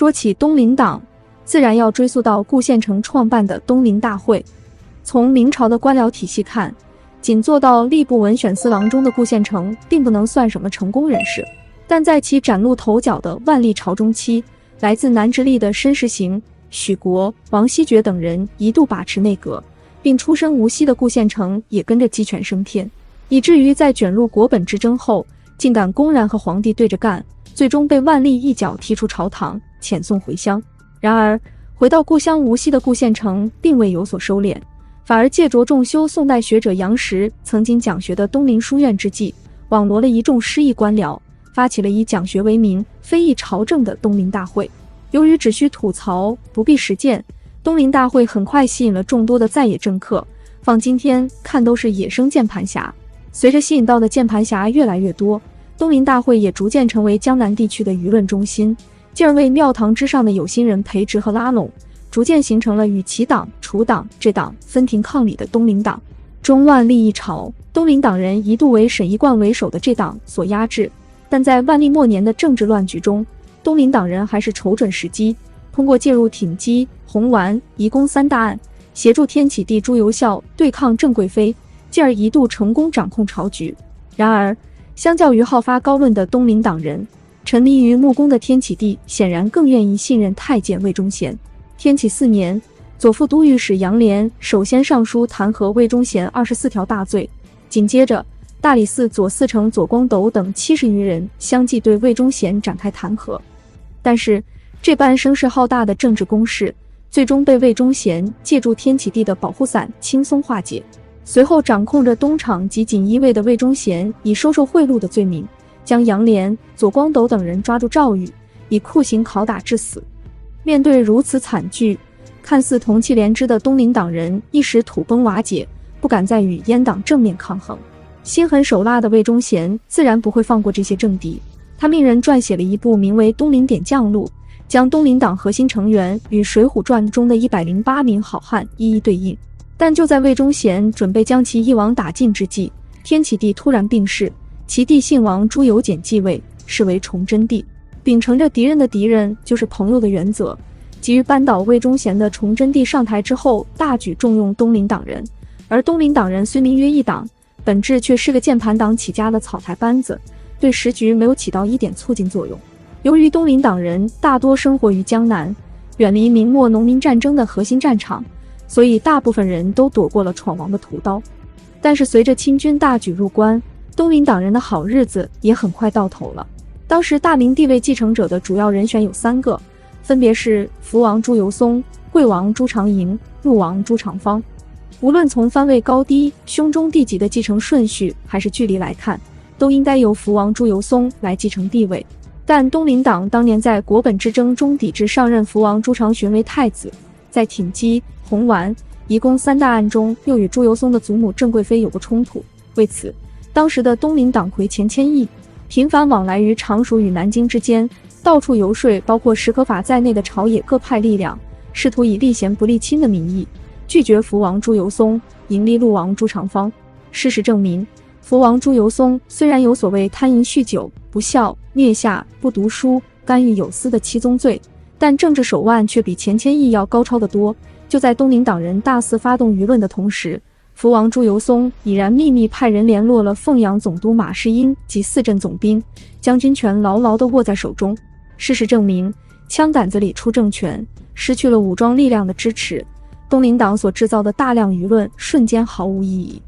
说起东林党，自然要追溯到顾宪成创办的东林大会。从明朝的官僚体系看，仅做到吏部文选司郎中的顾宪成并不能算什么成功人士，但在其崭露头角的万历朝中期，来自南直隶的申时行、许国、王希爵等人一度把持内阁，并出身无锡的顾宪成也跟着鸡犬升天，以至于在卷入国本之争后，竟敢公然和皇帝对着干，最终被万历一脚踢出朝堂，遣送回乡。然而回到故乡无锡的顾宪成并未有所收敛，反而借着重修宋代学者杨时曾经讲学的东林书院之际，网罗了一众失意官僚，发起了以讲学为名非议朝政的东林大会。由于只需吐槽不必实践，东林大会很快吸引了众多的在野政客，放今天看都是野生键盘侠。随着吸引到的键盘侠越来越多，东林大会也逐渐成为江南地区的舆论中心，进而为庙堂之上的有心人培植和拉拢，逐渐形成了与其党、楚党、这党分庭抗礼的东林党。中万历一朝，东林党人一度为沈一贯为首的这党所压制，但在万历末年的政治乱局中，东林党人还是瞅准时机，通过介入挺击洪完、移宫三大案，协助天启帝朱由校对抗郑贵妃，进而一度成功掌控朝局。然而相较于好发高论的东林党人，沉迷于木工的天启帝显然更愿意信任太监魏忠贤。天启4年，左副都御史杨涟首先上书弹劾魏忠贤24条大罪，紧接着大理寺左四丞左光斗等70余人相继对魏忠贤展开弹劾。但是这般声势浩大的政治攻势，最终被魏忠贤借助天启帝的保护伞轻松化解。随后掌控着东厂及锦衣卫的魏忠贤以收受贿赂的罪名，将杨涟、左光斗等人抓住诏狱，以酷刑拷打致死。面对如此惨剧，看似同气连枝的东林党人一时土崩瓦解，不敢再与阉党正面抗衡。心狠手辣的魏忠贤自然不会放过这些政敌，他命人撰写了一部名为《东林点将录》，将东林党核心成员与《水浒传》中的108名好汉一一对应。但就在魏忠贤准备将其一网打尽之际，天启帝突然病逝，其弟姓王朱由检继位，是为崇祯帝。秉承着敌人的敌人就是朋友的原则，急于扳倒魏忠贤的崇祯帝上台之后，大举重用东林党人。而东林党人虽名曰一党，本质却是个键盘党起家的草台班子，对时局没有起到一点促进作用。由于东林党人大多生活于江南，远离明末农民战争的核心战场，所以大部分人都躲过了闯王的屠刀。但是随着清军大举入关，东林党人的好日子也很快到头了。当时大明帝位继承者的主要人选有3个，分别是福王朱由崧、惠王朱常莹、陆王朱常方。无论从藩位高低、兄终弟及的继承顺序还是距离来看，都应该由福王朱由崧来继承帝位。但东林党当年在国本之争中抵制上任福王朱常洵为太子，在挺击洪完、移宫三大案中又与朱由崧的祖母郑贵妃有过冲突。为此，当时的东林党魁钱谦益频繁往来于常熟与南京之间，到处游说包括史可法在内的朝野各派力量，试图以立贤不立亲的名义拒绝福王朱由崧，迎立陆王朱常方。事实证明，福王朱由崧虽然有所谓贪淫酗酒、不孝、虐下、不读书、干预有司的7宗罪，但政治手腕却比钱谦益要高超得多。就在东林党人大肆发动舆论的同时，福王朱由崧已然秘密派人联络了凤阳总督马士英及4镇总兵，将军权牢牢地握在手中。事实证明，枪杆子里出政权，失去了武装力量的支持，东林党所制造的大量舆论瞬间毫无意义。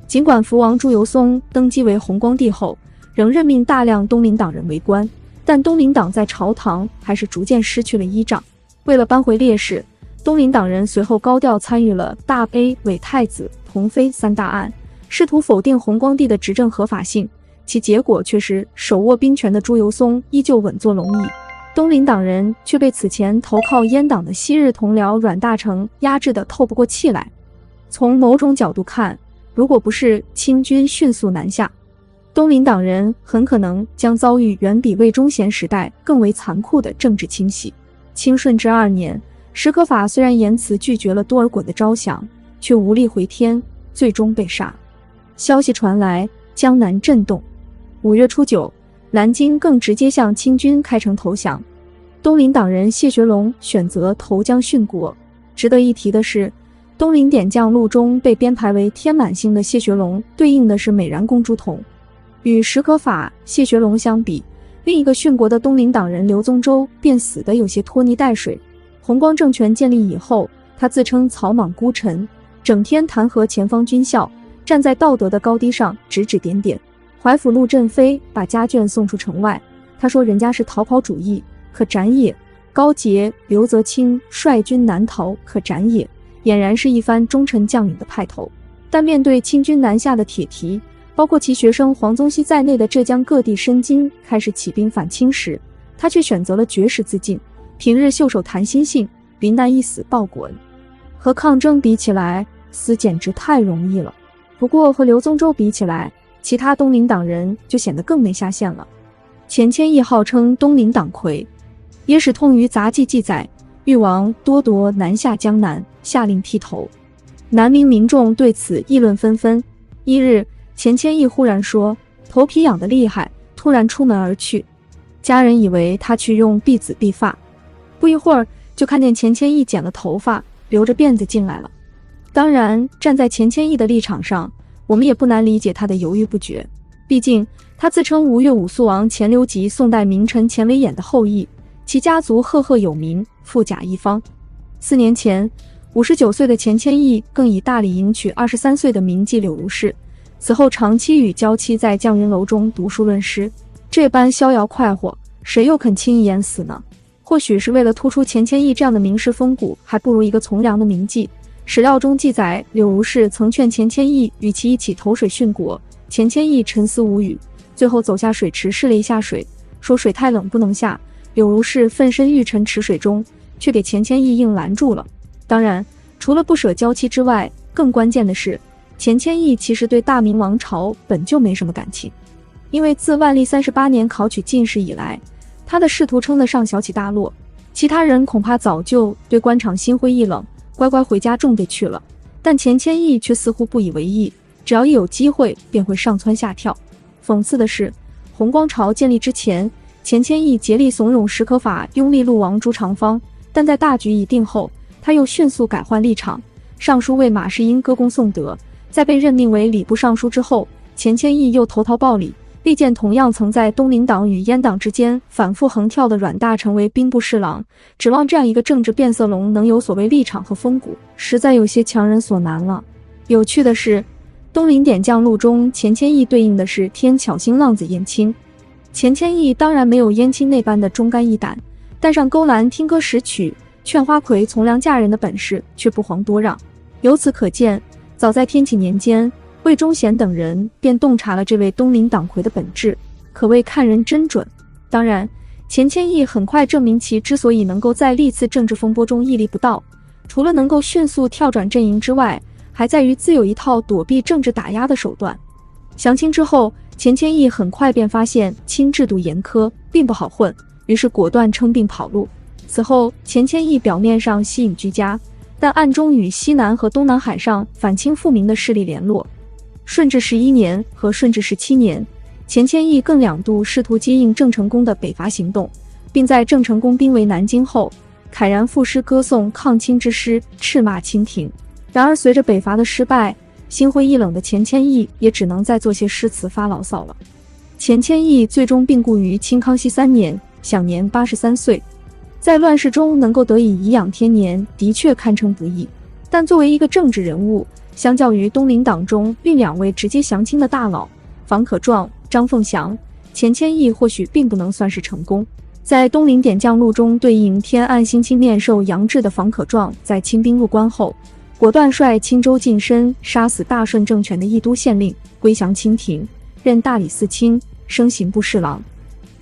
尽管福王朱由崧登基为弘光帝后，仍任命大量东林党人为官，但东林党在朝堂还是逐渐失去了依仗。为了扳回劣势，东林党人随后高调参与了大悲、伪太子、同妃3大案，试图否定弘光帝的执政合法性，其结果却是手握兵权的朱由崧依旧稳坐龙椅，东林党人却被此前投靠阉党的昔日同僚阮大铖压制得透不过气来。从某种角度看，如果不是清军迅速南下，东林党人很可能将遭遇远比魏忠贤时代更为残酷的政治清洗。清顺治2年，史可法虽然言辞拒绝了多尔衮的招降，却无力回天，最终被杀。消息传来，江南震动。5月初9，南京更直接向清军开城投降。东林党人谢学龙选择投江殉国。值得一提的是，东林点将录中被编排为天满星的谢学龙，对应的是美髯公朱仝。与史可法、谢学龙相比，另一个殉国的东林党人刘宗周便死得有些拖泥带水。弘光政权建立以后，他自称草莽孤臣，整天弹劾前方军校，站在道德的高低上指指点点。淮抚陆振飞把家眷送出城外，他说人家是逃跑主义，可斩也。高捷、刘泽清率军南逃，可斩也，俨然是一番忠臣将领的派头。但面对清军南下的铁蹄，包括其学生黄宗羲在内的浙江各地申津开始起兵反清时，他却选择了绝食自尽，平日袖手谈心性，云南一死报国恩。和抗争比起来，死简直太容易了。不过和刘宗周比起来，其他东林党人就显得更没下限了。钱谦益号称东林党魁，野史通于杂记记载，誉王多夺南下江南，下令剃头。南明民众对此议论纷纷。一日，钱谦益忽然说头皮痒得厉害，突然出门而去。家人以为他去用篦子篦发，不一会儿就看见钱谦益剪了头发，留着辫子进来了。当然，站在钱谦益的立场上，我们也不难理解他的犹豫不决。毕竟他自称吴越武肃王钱镠及宋代名臣钱维演的后裔，其家族赫赫有名，富甲一方。4年前，59岁的钱谦益更以大礼迎娶23岁的名妓柳如是，此后长期与娇妻在绛云楼中读书论诗。这般逍遥快活，谁又肯轻易淹死呢？或许是为了突出钱谦益这样的名士风骨，还不如一个从良的名妓。史料中记载，柳如是曾劝钱谦益与其一起投水殉国，钱谦益沉思无语，最后走下水池试了一下水，说水太冷不能下。柳如是奋身欲沉池水中，却给钱谦益硬拦住了。当然，除了不舍娇妻之外，更关键的是，钱谦益其实对大明王朝本就没什么感情。因为自万历38年考取进士以来，他的仕途称得上小起大落，其他人恐怕早就对官场心灰意冷，乖乖回家种地去了。但钱谦益却似乎不以为意，只要一有机会便会上蹿下跳。讽刺的是，弘光朝建立之前，钱谦益竭力怂恿史可法拥立陆王朱长方，但在大局已定后，他又迅速改换立场，上书为马士英歌功颂德。在被任命为礼部尚书之后，钱谦益又投桃报李，力荐同样曾在东林党与阉党之间反复横跳的阮大成为兵部侍郎，指望这样一个政治变色龙能有所谓立场和风骨，实在有些强人所难了。有趣的是，东林点将录中钱谦益对应的是天巧星浪子燕青。钱谦益当然没有燕青那般的忠肝义胆，但上勾栏听歌识曲，劝花魁从良嫁人的本事却不遑多让。由此可见，早在天启年间，魏忠贤等人便洞察了这位东林党魁的本质，可谓看人真准。当然，钱谦益很快证明其之所以能够在历次政治风波中屹立不倒，除了能够迅速跳转阵营之外，还在于自有一套躲避政治打压的手段。降清之后，钱谦益很快便发现清制度严苛，并不好混，于是果断称病跑路。此后，钱谦益表面上息隐居家，但暗中与西南和东南海上反清复明的势力联络。顺治11年和顺治17年，钱谦益更2度试图接应郑成功的北伐行动，并在郑成功兵围南京后，慨然赋诗歌颂抗清之师，斥骂清廷。然而随着北伐的失败，心灰意冷的钱谦益也只能再做些诗词发牢骚了。钱谦益最终病故于清康熙3年，享年83岁。在乱世中能够得以颐养天年，的确堪称不易。但作为一个政治人物，相较于东林党中另2位直接降清的大佬房可壮、张凤祥，钱谦益或许并不能算是成功。在东林点将录中对应天暗星青面授杨志的房可壮，在清兵入关后，果断率青州近身杀死大顺政权的义都县令，归降清廷，任大理寺卿，升刑部侍郎。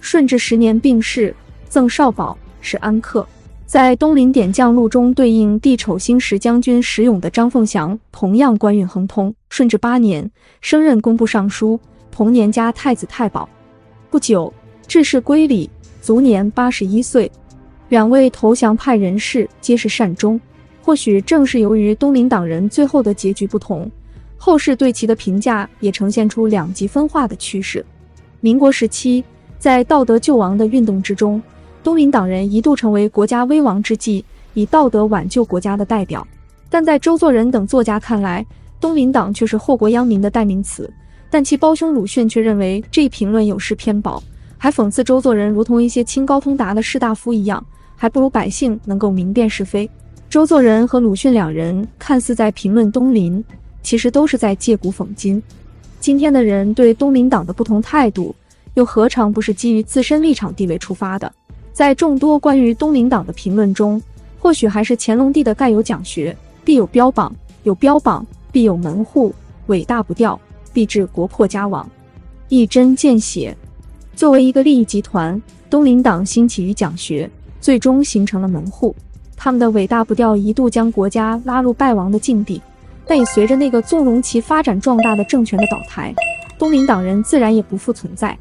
顺治10年病逝，赠少保，是安客。在东林点将录中对应帝丑星10将军石勇的张凤祥，同样官运亨通，顺治8年升任工部尚书，同年加太子太保。不久致仕归里，卒年81岁。2位投降派人士皆是善终。或许正是由于东林党人最后的结局不同，后世对其的评价也呈现出2极分化的趋势。民国时期，在道德救亡的运动之中，东林党人一度成为国家危亡之际，以道德挽救国家的代表。但在周作人等作家看来，东林党却是祸国殃民的代名词。但其胞兄鲁迅却认为这一评论有失偏颇，还讽刺周作人如同一些清高通达的士大夫一样，还不如百姓能够明辨是非。周作人和鲁迅两人看似在评论东林，其实都是在借古讽今。今天的人对东林党的不同态度，又何尝不是基于自身立场地位出发的？在众多关于东林党的评论中，或许还是乾隆帝的盖有讲学，必有标榜，有标榜必有门户，伟大不掉，必致国破家亡，一针见血。作为一个利益集团，东林党兴起于讲学，最终形成了门户。他们的伟大不掉一度将国家拉入败亡的境地，但也随着那个纵容其发展壮大的政权的倒台，东林党人自然也不复存在。